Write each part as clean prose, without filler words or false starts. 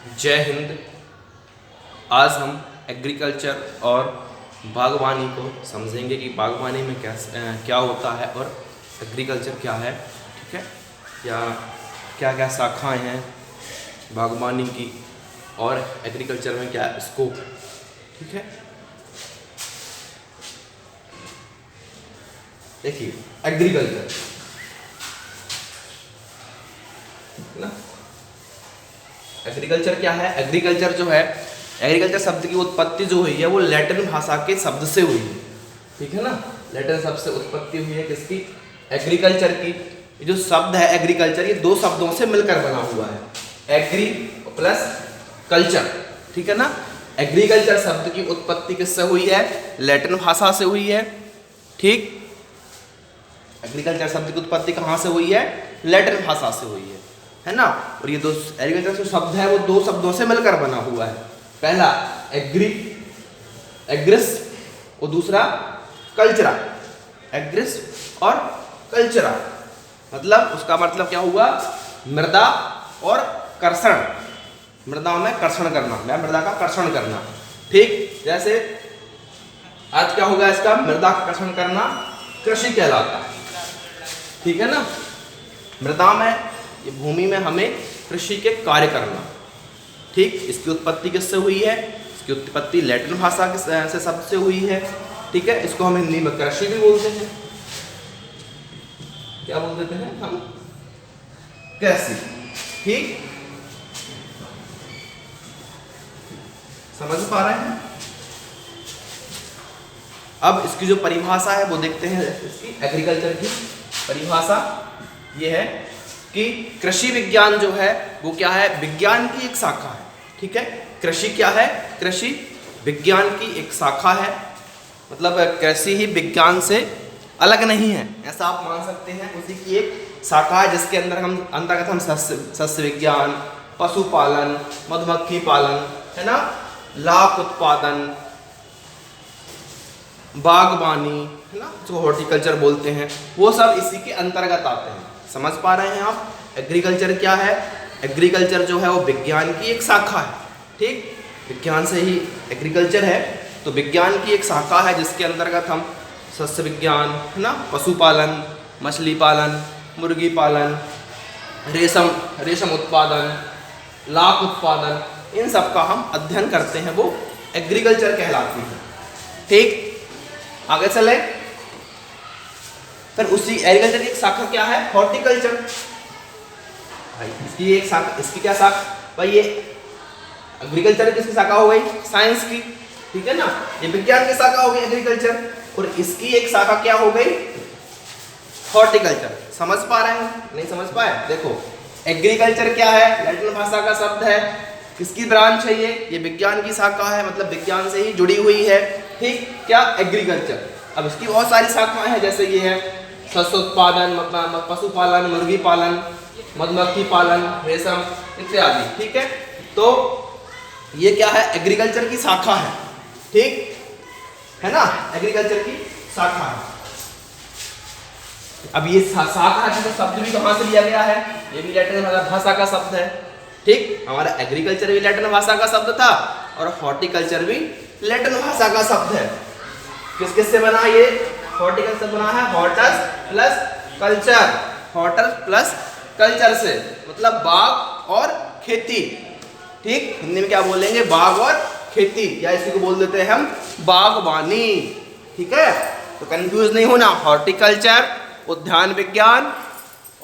जय हिंद। आज हम एग्रीकल्चर और बागवानी को समझेंगे कि बागवानी में क्या होता है और एग्रीकल्चर क्या है। ठीक है, या क्या क्या शाखाएं हैं बागवानी की और एग्रीकल्चर में क्या स्कोप। ठीक है, देखिए एग्रीकल्चर ना, एग्रीकल्चर क्या है। एग्रीकल्चर जो है, एग्रीकल्चर शब्द की उत्पत्ति जो हुई है वो लैटिन भाषा के शब्द से हुई है। ठीक है ना, लैटिन शब्द से उत्पत्ति हुई है किसकी? एग्रीकल्चर की। ये जो शब्द है एग्रीकल्चर, ये दो शब्दों से मिलकर बना हुआ है, एग्री प्लस कल्चर। ठीक है ना, एग्रीकल्चर शब्द की उत्पत्ति किससे हुई है? लैटिन भाषा से हुई है। ठीक, एग्रीकल्चर शब्द की उत्पत्ति कहाँ से हुई है? लैटिन भाषा से हुई है ना। और ये दो एग्रीकल्चर जो शब्द है वो दो शब्दों से मिलकर बना हुआ है। पहला एग्री, एग्रिस, और दूसरा कल्चरा, एग्रिस और कल्चरा। मतलब उसका मतलब क्या हुआ? मृदा और कर्षण, मृदा में कर्षण करना, मृदा का कर्षण करना। ठीक, जैसे आज क्या होगा इसका? मृदा का कर्षण करना कृषि कहलाता है। ठीक है ना, मृदा में, ये भूमि में हमें कृषि के कार्य करना। ठीक, इसकी उत्पत्ति किससे हुई है? इसकी उत्पत्ति लैटिन भाषा के से शब्द से हुई है। ठीक है, इसको हम हिंदी में कृषि भी बोलते हैं। क्या बोल देते हैं हम? कृषि। ठीक, समझ पा रहे हैं? अब इसकी जो परिभाषा है वो देखते हैं। इसकी एग्रीकल्चर की परिभाषा ये है कि कृषि विज्ञान जो है वो क्या है? विज्ञान की एक शाखा है। ठीक है, कृषि क्या है? कृषि विज्ञान की एक शाखा है। मतलब कृषि ही विज्ञान से अलग नहीं है, ऐसा आप मान सकते हैं। उसी की एक शाखा है जिसके अंतर्गत हम सस्य विज्ञान, पशुपालन, मधुमक्खी पालन, है ना, लाख उत्पादन, बागवानी, है ना, जो हॉर्टिकल्चर बोलते हैं, वो सब इसी के अंतर्गत आते हैं। समझ पा रहे हैं आप? एग्रीकल्चर क्या है? एग्रीकल्चर जो है वो विज्ञान की एक शाखा है। ठीक, विज्ञान से ही एग्रीकल्चर है, तो विज्ञान की एक शाखा है जिसके अंतर्गत हम सस्य विज्ञान, है ना, पशुपालन, मछली पालन, मुर्गी पालन, रेशम उत्पादन, लाख उत्पादन, इन सब का हम अध्ययन करते हैं, वो एग्रीकल्चर कहलाती है। ठीक, आगे चले। फिर उसी एग्रीकल्चर की एक शाखा क्या है? हॉर्टिकल्चर। इसकी एक शाखा, इसकी क्या शाखा भाई? ये एग्रीकल्चर किसकी शाखा हो गई? साइंस की। ठीक है ना, ये विज्ञान की शाखा हो गई एग्रीकल्चर, और इसकी एक शाखा क्या हो गई? हॉर्टिकल्चर। समझ पा रहे हैं? नहीं समझ पाए? देखो एग्रीकल्चर क्या है? लैटिन भाषा का शब्द है। किसकी ब्रांच है ये विज्ञान की शाखा है, मतलब विज्ञान से ही जुड़ी हुई है। ठीक, क्या? एग्रीकल्चर। अब इसकी बहुत सारी शाखाएं हैं, जैसे ये है शस्य उत्पादन, पशुपालन, मुर्गी पालन, मधुमक्खी पालन, रेशम इत्यादि। ठीक है, तो ये क्या है? एग्रीकल्चर की शाखा है। ठीक है ना, एग्रीकल्चर की शाखा है। अब ये शाखा का तो शब्द भी कहाँ से लिया गया है? ये भी लैटिन भाषा का शब्द है। ठीक, हमारा एग्रीकल्चर भी लैटिन भाषा का शब्द था और हॉर्टिकल्चर भी लैटिन भाषा का शब्द है। किस से बना? ये हॉर्टिकल्चर बना है Hortus plus culture, Hortus plus culture से, मतलब बाग और खेती। ठीक, हिंदी में क्या बोलेंगे? बाग और खेती, या इसी को बोल देते हैं हम बागवानी। ठीक है, तो कंफ्यूज नहीं होना, हॉर्टिकल्चर, उद्यान विज्ञान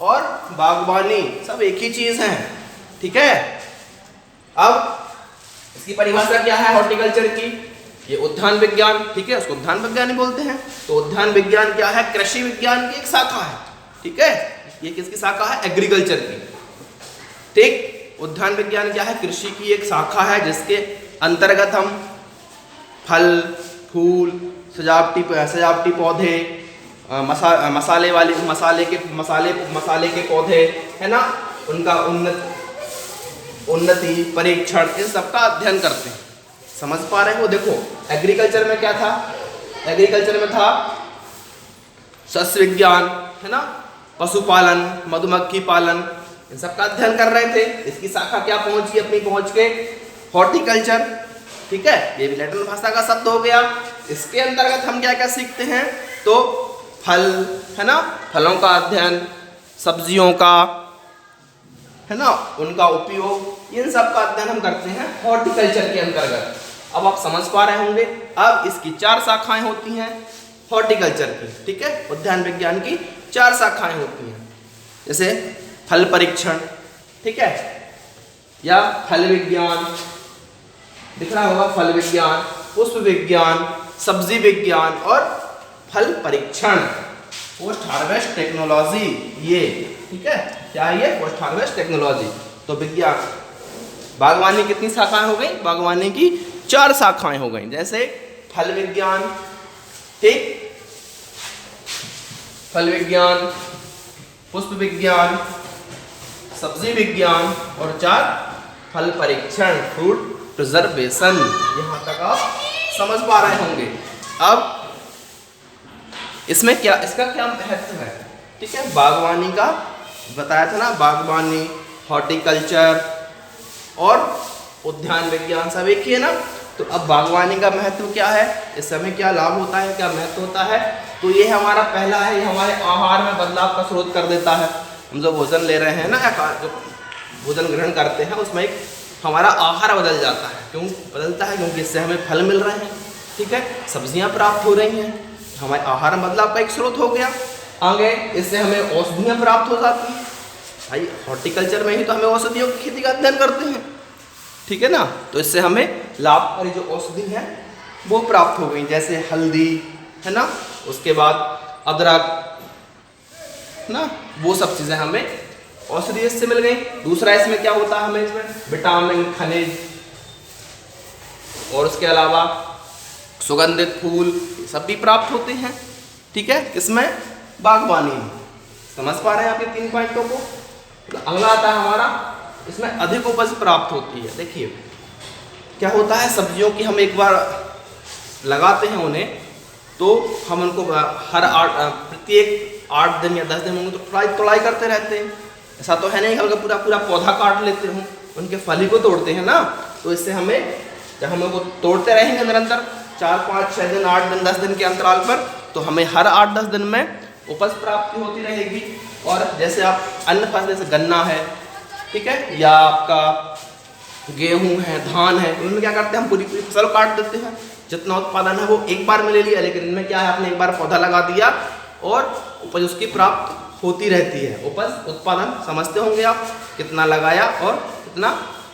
और बागवानी सब एक ही चीज है। ठीक है, अब इसकी परिभाषा क्या है हॉर्टिकल्चर की? ये उद्यान विज्ञान। ठीक है, उसको उद्यान विज्ञान ही बोलते हैं। तो उद्यान विज्ञान क्या है? कृषि विज्ञान की एक शाखा है। ठीक है, ये किसकी शाखा है? एग्रीकल्चर की। ठीक, उद्यान विज्ञान क्या है? कृषि की एक शाखा है जिसके अंतर्गत हम फल, फूल, सजावटी पौधे, मसाले के पौधे, है ना, उनका उन्नति, परीक्षण, इन सब का अध्ययन करते हैं। समझ पा रहे हो? देखो एग्रीकल्चर में क्या था? एग्रीकल्चर में था शस्य विज्ञान, है ना, पशुपालन, मधुमक्खी पालन, इन सब का अध्ययन कर रहे थे। इसकी शाखा क्या पहुंची अपनी, पहुंच के हॉर्टिकल्चर। ठीक है, ये भी लैटिन भाषा का शब्द हो गया। इसके अंतर्गत हम क्या क्या सीखते हैं, तो फल है ना, फलों का अध्ययन, सब्जियों का है ना, उनका उपयोग, इन सब का अध्ययन हम करते हैं हॉर्टिकल्चर के अंतर्गत। अब आप समझ पा रहे होंगे। अब इसकी 4 शाखाएं होती हैं हॉर्टिकल्चर की। ठीक है, उद्यान विज्ञान की 4 शाखाएं होती हैं, जैसे फल परीक्षण, ठीक है, या फल विज्ञान, दिख रहा होगा फल विज्ञान, पुष्प विज्ञान, सब्जी विज्ञान और फल परीक्षण, पोस्ट हार्वेस्ट टेक्नोलॉजी। ये ठीक है, क्या है ये, पोस्ट हार्वेस्ट टेक्नोलॉजी। तो विज्ञान, बागवानी कितनी शाखाएं हो गई, बागवानी की 4 शाखाएं हो गई। जैसे फल विज्ञान, ठीक, फल विज्ञान, पुष्प विज्ञान, सब्जी विज्ञान और 4 फल परीक्षण, फ्रूट प्रिजर्वेशन। यहां तक आप समझ पा रहे होंगे। अब इसमें क्या, इसका क्या महत्व है, ठीक है, बागवानी का बताया था ना, बागवानी, हॉर्टिकल्चर और उद्यान विज्ञान सब एक ही है ना। तो अब बागवानी का महत्व क्या है, इस समय क्या लाभ होता है, क्या महत्व होता है, तो ये हमारा पहला है, ये हमारे आहार में बदलाव का स्रोत कर देता है। हम जो भोजन ले रहे हैं ना, जो भोजन ग्रहण करते हैं, उसमें एक हमारा आहार बदल जाता है। क्यों बदलता है, क्योंकि इससे हमें फल मिल रहे हैं, ठीक है, सब्जियां प्राप्त हो रही हैं, हमारे आहार में बदलाव का एक स्रोत हो गया। आगे इससे हमें औषधियाँ प्राप्त हो जाती हैं। भाई हॉर्टिकल्चर में ही तो हमें औषधियों की खेती का अध्ययन करते हैं, ठीक है ना। तो इससे हमें लाभकारी जो औषधि है वो प्राप्त हो गई, जैसे हल्दी है ना, उसके बाद अदरक ना, वो सब चीज़ें हमें औषधि इससे मिल गई। दूसरा इसमें क्या होता है, हमें इसमें विटामिन, खनिज और उसके अलावा सुगंधित फूल सब भी प्राप्त होते हैं, ठीक है, किसमें, बागवानी में। समझ पा रहे हैं आप ये 3 पॉइंटों को। तो अगला आता है हमारा, इसमें अधिक उपज प्राप्त होती है। देखिए क्या होता है, सब्जियों की हम एक बार लगाते हैं उन्हें, तो हम उनको हर प्रत्येक 8 दिन या 10 दिन उनको तो तोड़ाई करते रहते हैं। ऐसा तो है नहीं कि पूरा पूरा पौधा काट लेते हूँ, उनके फली को तोड़ते हैं ना। तो इससे हमें, जब हम उनको तोड़ते रहेंगे निरंतर 4, 5, 6 दिन, 8 दिन, 10 दिन के अंतराल पर, तो हमें हर 8-10 दिन में उपज प्राप्ति होती रहेगी। और जैसे आप अन्य फसल, जैसे गन्ना है, ठीक है, या आपका गेहूं है, धान है, उनमें क्या करते हैं, हम पूरी पूरी फसल काट देते हैं। जितना उत्पादन है वो एक बार में ले लिया, लेकिन इनमें क्या है, आपने एक बार पौधा लगा दिया और उपज उसकी प्राप्त होती रहती है। उपज, उत्पादन समझते होंगे आप, कितना लगाया और कितना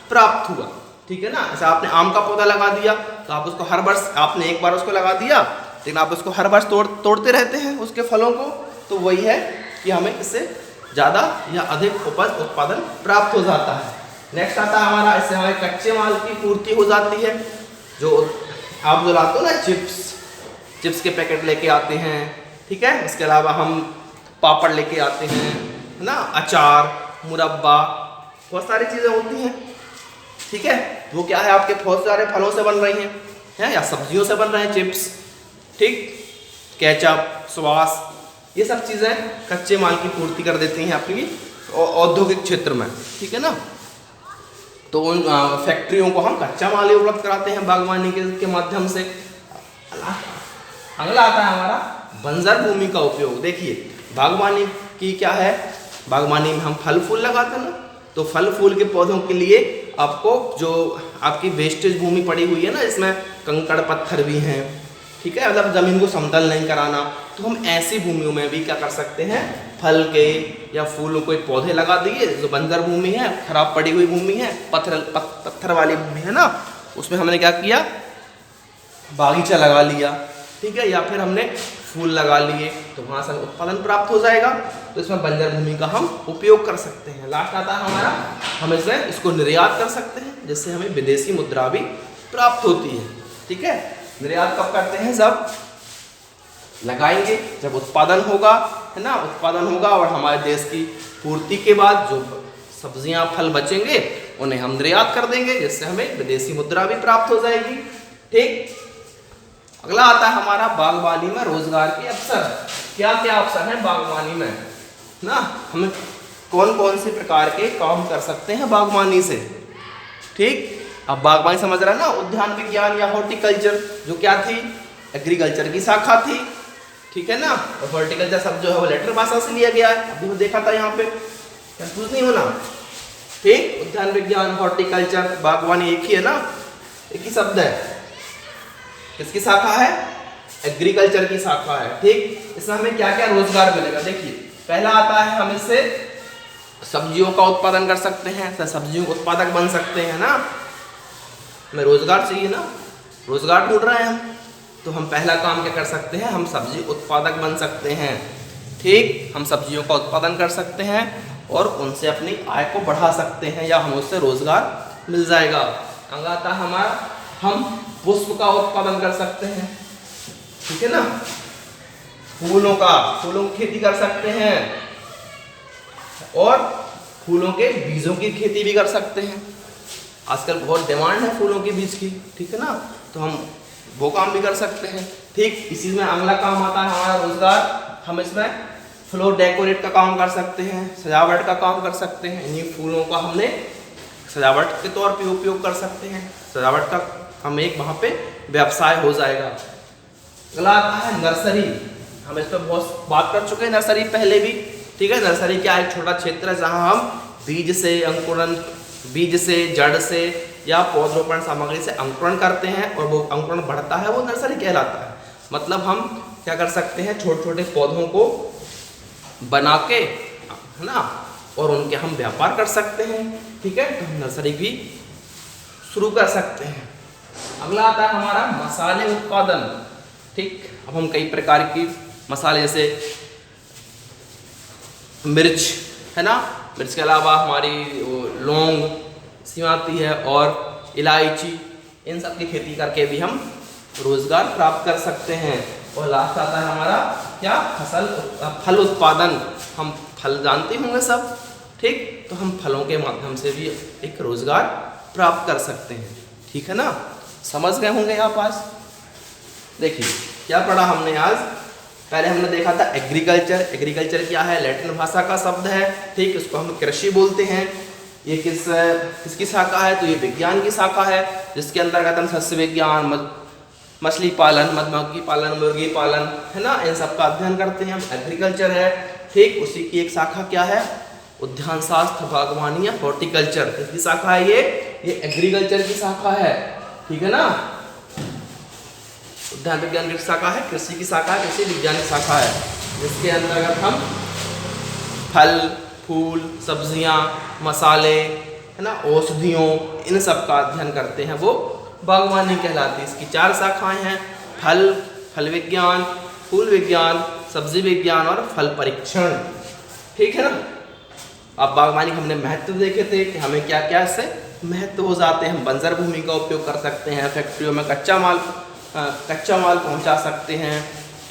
प्राप्त हुआ, ठीक है ना। ऐसा आपने आम का पौधा लगा दिया, तो आप उसको हर वर्ष, आपने एक बार उसको लगा दिया, लेकिन आप उसको हर वर्ष तोड़ते रहते हैं उसके फलों को। तो वही है कि हमें इससे ज़्यादा या अधिक उपज, उत्पादन प्राप्त हो जाता है। नेक्स्ट आता है हमारा, इससे हमें कच्चे माल की पूर्ति हो जाती है। जो आप जो लाते हो ना, चिप्स के पैकेट लेके आते हैं, ठीक है, इसके अलावा हम पापड़ लेके आते हैं, है ना, अचार, मुरब्बा, बहुत सारी चीज़ें होती हैं, ठीक है। वो क्या है, आपके बहुत सारे फलों से बन रही हैं, या सब्जियों से बन रहे हैं चिप्स, ठीक, केचप, सॉस, ये सब चीज़ें कच्चे माल की पूर्ति कर देती हैं आपकी औद्योगिक क्षेत्र में, ठीक है ना। तो उन फैक्ट्रियों को हम कच्चा माल ही उपलब्ध कराते हैं बागवानी के माध्यम से। अगला आता है हमारा बंजर भूमि का उपयोग। देखिए बागवानी की क्या है, बागवानी में हम फल फूल लगाते हैं ना, तो फल फूल के पौधों के लिए आपको जो आपकी वेस्टेज भूमि पड़ी हुई है ना, इसमें कंकड़ पत्थर भी हैं, ठीक है, मतलब ज़मीन को समतल नहीं कराना, तो हम ऐसी भूमियों में भी क्या कर सकते हैं, फल के या फूलों कोई पौधे लगा दिए। जो बंजर भूमि है, खराब पड़ी हुई भूमि है, पत्थर वाली भूमि है ना, उसमें हमने क्या किया, बागीचा लगा लिया, ठीक है, या फिर हमने फूल लगा लिए, तो वहाँ से उत्पादन प्राप्त हो जाएगा। तो इसमें बंजर भूमि का हम उपयोग कर सकते हैं। लास्ट आता है हमारा, हम इसको निर्यात कर सकते हैं, जिससे हमें विदेशी मुद्रा भी प्राप्त होती है, ठीक है। निर्यात कब करते हैं, जब लगाएंगे, जब उत्पादन होगा, है ना, उत्पादन होगा और हमारे देश की पूर्ति के बाद जो सब्जियां, फल बचेंगे उन्हें हम निर्यात कर देंगे, जिससे हमें विदेशी मुद्रा भी प्राप्त हो जाएगी, ठीक। अगला आता है हमारा बागवानी में रोजगार के अवसर। क्या क्या अवसर हैं बागवानी में ना, हमें कौन कौन से प्रकार के काम कर सकते हैं बागवानी से। ठीक, अब बागवानी समझ रहा है ना, उद्यान विज्ञान या हॉर्टिकल्चर जो क्या थी, एग्रीकल्चर की शाखा थी। ठीक है ना, और हॉर्टिकल्चर शब्द जो है वो लैटिन भाषा से लिया गया है, अभी वो देखा था यहाँ पे, कंफ्यूज नहीं होना। ठीक, उद्यान विज्ञान, हॉर्टिकल्चर, बागवानी एक ही है ना, एक ही शब्द है। किसकी शाखा है, एग्रीकल्चर की शाखा है। ठीक, इसमें हमें क्या क्या रोजगार मिलेगा, देखिए पहला आता है हम इससे सब्जियों का उत्पादन कर सकते हैं, सब्जियों के उत्पादक बन सकते हैं ना, हमें रोजगार चाहिए ना, रोजगार ढूंढ रहे हैं हम, तो हम पहला काम क्या कर सकते हैं, हम सब्जी उत्पादक बन सकते हैं। ठीक, हम सब्जियों का उत्पादन कर सकते हैं और उनसे अपनी आय को बढ़ा सकते हैं या हम उससे रोजगार मिल जाएगा। अगला आता है हमारा, हम पुष्प का उत्पादन कर सकते हैं। ठीक है ना, फूलों की खेती कर सकते हैं और फूलों के बीजों की खेती भी कर सकते हैं। आजकल बहुत डिमांड है फूलों के बीज की। ठीक है ना, तो हम वो काम भी कर सकते हैं। ठीक, इसी में अगला काम आता है हमारा रोजगार, हम इसमें फ्लोर डेकोरेट का काम कर सकते हैं, सजावट का काम कर सकते हैं। इन्हीं फूलों का हमने सजावट के तौर पे उपयोग कर सकते हैं, सजावट का हम एक वहाँ पे व्यवसाय हो जाएगा। अगला आता है नर्सरी, हम इस पर बहुत बात कर चुके हैं नर्सरी पहले भी। ठीक है, नर्सरी क्या एक छोटा क्षेत्र है जहाँ हम बीज से अंकुरण, बीज से, जड़ से या पौधरोपण सामग्री से अंकुरण करते हैं और वो अंकुरण बढ़ता है, वो नर्सरी कहलाता है। मतलब हम क्या कर सकते हैं, छोटे छोटे पौधों को बना के, है ना, और उनके हम व्यापार कर सकते हैं। ठीक है, तो हम नर्सरी भी शुरू कर सकते हैं। अगला आता है हमारा मसाले उत्पादन। ठीक, अब हम कई प्रकार की मसाले जैसे मिर्च, है ना, मिर्च के अलावा हमारी लौंग सी आती है और इलायची, इन सब की खेती करके भी हम रोजगार प्राप्त कर सकते हैं। और लास्ट आता है हमारा क्या, फल उत्पादन। हम फल जानते होंगे सब। ठीक, तो हम फलों के माध्यम से भी एक रोजगार प्राप्त कर सकते हैं। ठीक है ना, समझ गए होंगे यहाँ पास। देखिए क्या पढ़ा हमने आज, पहले हमने देखा था एग्रीकल्चर। एग्रीकल्चर क्या है, लैटिन भाषा का शब्द है। ठीक, इसको हम कृषि बोलते हैं। ये किसकी शाखा है, तो ये विज्ञान की शाखा है, जिसके अंतर्गत हम सस्य विज्ञान, मछली पालन, मधुमक्खी पालन, मुर्गी पालन, है ना, इन सब का अध्ययन करते हैं। एग्रीकल्चर है। ठीक, उसी की एक शाखा क्या है, उद्यान शास्त्र, बागवानी या हॉर्टिकल्चर। किसकी शाखा है ये एग्रीकल्चर की शाखा है। ठीक है ना, उद्यान विज्ञान की शाखा है, कृषि की शाखा है, कृषि विज्ञान की शाखा है, जिसके अंतर्गत हम फल, फूल, सब्जियां, मसाले, है ना, औषधियों, इन सब का अध्ययन करते हैं, वो बागवानी कहलाती है। इसकी 4 शाखाएं हैं, फल विज्ञान, फूल विज्ञान, सब्जी विज्ञान और फल परीक्षण। ठीक है ना, अब बागवानी हमने महत्व देखे थे कि हमें क्या क्या इससे महत्व हो जाते हैं। हम बंजर भूमि का उपयोग कर सकते हैं, फैक्ट्रियों में कच्चा माल पहुंचा सकते हैं।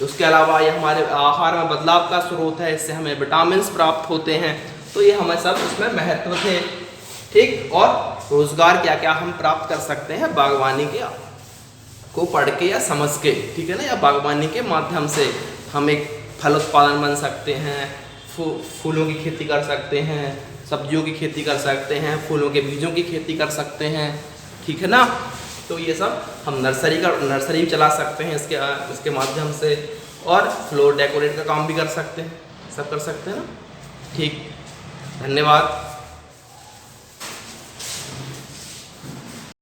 उसके अलावा ये हमारे आहार में बदलाव का स्रोत है, इससे हमें विटामिन प्राप्त होते हैं। तो ये हमें सब उसमें महत्व थे। ठीक, और रोजगार क्या क्या हम प्राप्त कर सकते हैं बागवानी के को पढ़ के या समझ के। ठीक है ना, या बागवानी के माध्यम से हम एक फल उत्पादन बन सकते हैं, फूलों की खेती कर सकते हैं, सब्जियों की खेती कर सकते हैं, फूलों के बीजों की खेती कर सकते हैं। ठीक है ना, तो ये सब हम नर्सरी चला सकते हैं इसके माध्यम से, और फ्लोर डेकोरेट का काम भी कर सकते हैं, सब कर सकते हैं ना। ठीक, धन्यवाद।